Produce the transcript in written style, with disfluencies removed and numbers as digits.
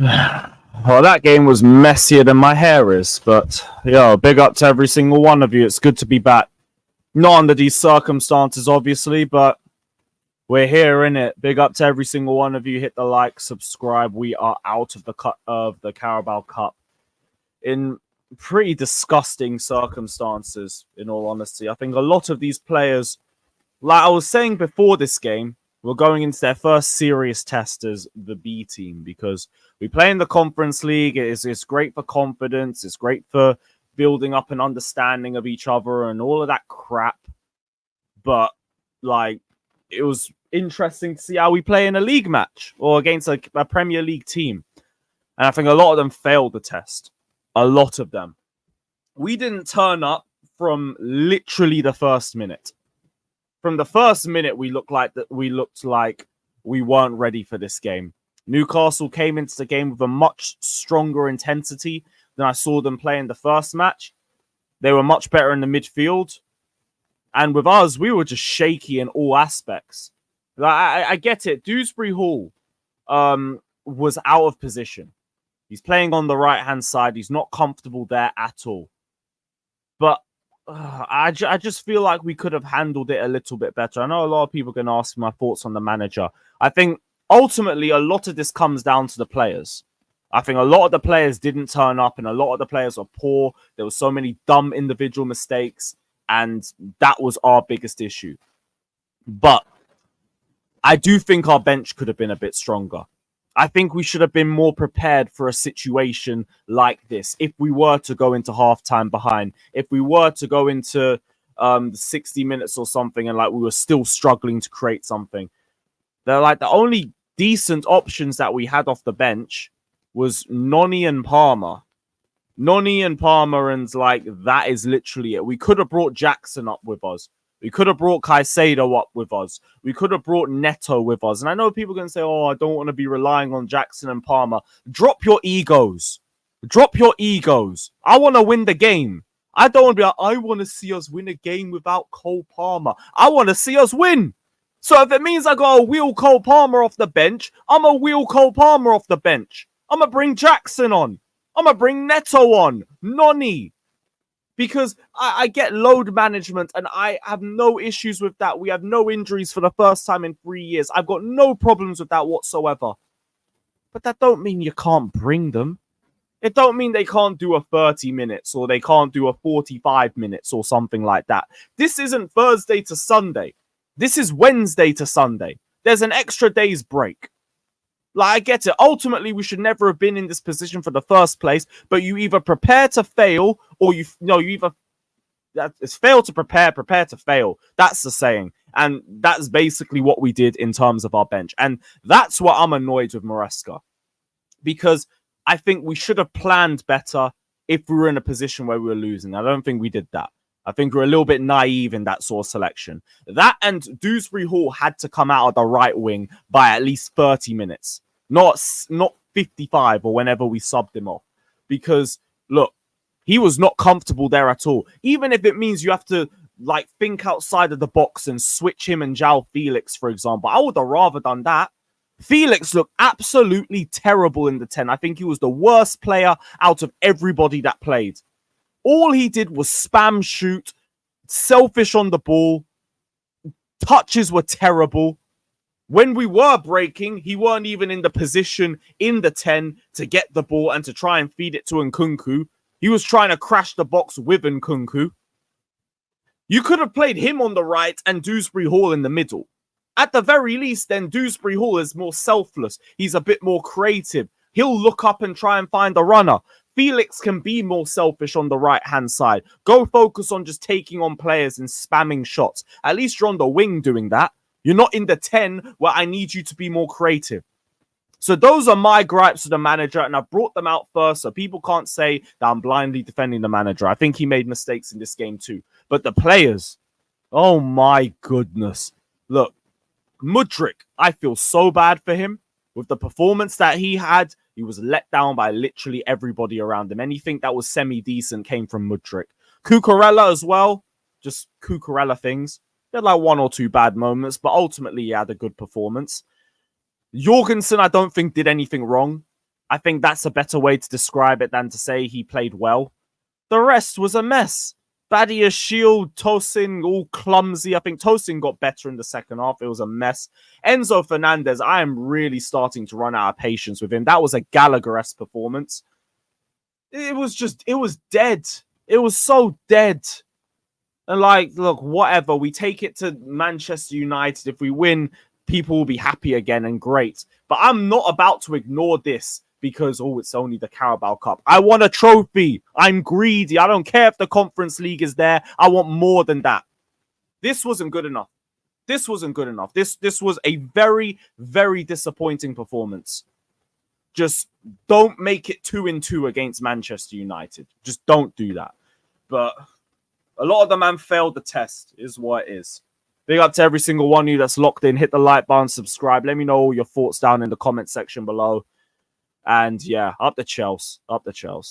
Well, that game was messier than my hair is, but big up to every single one of you. It's good to be back. Not under these circumstances, obviously, but we're here, innit? Big up to every single one of you. Hit the like, subscribe. We are out of the Carabao Cup in pretty disgusting circumstances, in all honesty. I think a lot of these players, like I was saying before this game, were going into their first serious test as the B team, because we play in the Conference League. It's great for confidence. It's great for building up an understanding of each other and all of that crap. But, like, it was interesting to see how we play in a league match or against a Premier League team. And I think a lot of them failed the test. A lot of them. We didn't turn up from literally the first minute. From the first minute, we looked like we weren't ready for this game. Newcastle came into the game with a much stronger intensity than I saw them play in the first match. They were much better in the midfield. And with us, we were just shaky in all aspects. I get it. Dewsbury Hall was out of position. He's playing on the right-hand side. He's not comfortable there at all. But I just feel like we could have handled it a little bit better. I know a lot of people are going to ask my thoughts on the manager. I think ultimately a lot of this comes down to the players. I think a lot of the players didn't turn up and a lot of the players were poor. There were so many dumb individual mistakes, and that was our biggest issue. But I do think our bench could have been a bit stronger. I think we should have been more prepared for a situation like this. If we were to go into halftime behind, if we were to go into 60 minutes or something and like we were still struggling to create something. They're like the only decent options that we had off the bench was Noni and Palmer. Noni and Palmer, and like that is literally it. We could have brought Jackson up with us. We could have brought Caicedo up with us. We could have brought Neto with us. And I know people are going to say, oh, I don't want to be relying on Jackson and Palmer. Drop your egos. Drop your egos. I want to win the game. I don't want to be like, I want to see us win a game without Cole Palmer. I want to see us win. So if it means I got to wheel Cole Palmer off the bench, I'm going to wheel Cole Palmer off the bench. I'm going to bring Jackson on. I'm going to bring Neto on. Noni. Because I get load management and I have no issues with that. We have no injuries for the first time in 3 years. I've got no problems with that whatsoever. But that don't mean you can't bring them. It don't mean they can't do a 30 minutes or they can't do a 45 minutes or something like that. This isn't Thursday to Sunday. This is Wednesday to Sunday. There's an extra day's break. Like, I get it. Ultimately, we should never have been in this position for the first place, but you either prepare to fail or it's fail to prepare to fail. That's the saying. And that's basically what we did in terms of our bench. And that's what I'm annoyed with Maresca. Because I think we should have planned better if we were in a position where we were losing. I don't think we did that. I think we're a little bit naive in that sort of selection. That and Dewsbury Hall had to come out of the right wing by at least 30 minutes. Not 55 or whenever we subbed him off. Because, look, he was not comfortable there at all. Even if it means you have to, like, think outside of the box and switch him and Joao Felix, for example. I would have rather done that. Felix looked absolutely terrible in the 10. I think he was the worst player out of everybody that played. All he did was spam shoot, selfish on the ball. Touches were terrible. When we were breaking, he weren't even in the position in the 10 to get the ball and to try and feed it to Nkunku. He was trying to crash the box with Nkunku. You could have played him on the right and Dewsbury Hall in the middle. At the very least, then Dewsbury Hall is more selfless. He's a bit more creative. He'll look up and try and find a runner. Felix can be more selfish on the right-hand side. Go focus on just taking on players and spamming shots. At least you're on the wing doing that. You're not in the 10 where I need you to be more creative. So those are my gripes to the manager, and I brought them out first so people can't say that I'm blindly defending the manager. I think he made mistakes in this game too. But the players, oh my goodness. Look, Mudryk, I feel so bad for him. With the performance that he had, he was let down by literally everybody around him. Anything that was semi-decent came from Mudryk. Cucurella as well, just Cucurella things. He had like one or two bad moments, but ultimately he had a good performance. Jorgensen, I don't think did anything wrong. I think that's a better way to describe it than to say he played well. The rest was a mess. Badia, Shield, Tosin, all clumsy. I think Tosin got better in the second half. It was a mess. Enzo Fernandez, I am really starting to run out of patience with him. That was a Gallagher-esque performance. It was dead. It was so dead. And like, look, whatever. We take it to Manchester United. If we win, people will be happy again and great. But I'm not about to ignore this because, oh, it's only the Carabao Cup. I want a trophy. I'm greedy. I don't care if the Conference League is there. I want more than that. This wasn't good enough. This wasn't good enough. This was a very, very disappointing performance. Just don't make it 2-2 against Manchester United. Just don't do that. But a lot of the man failed the test, is what it is. Big up to every single one of you that's locked in. Hit the like button, subscribe. Let me know all your thoughts down in the comment section below. And yeah, up the Chelsea. Up the Chelsea.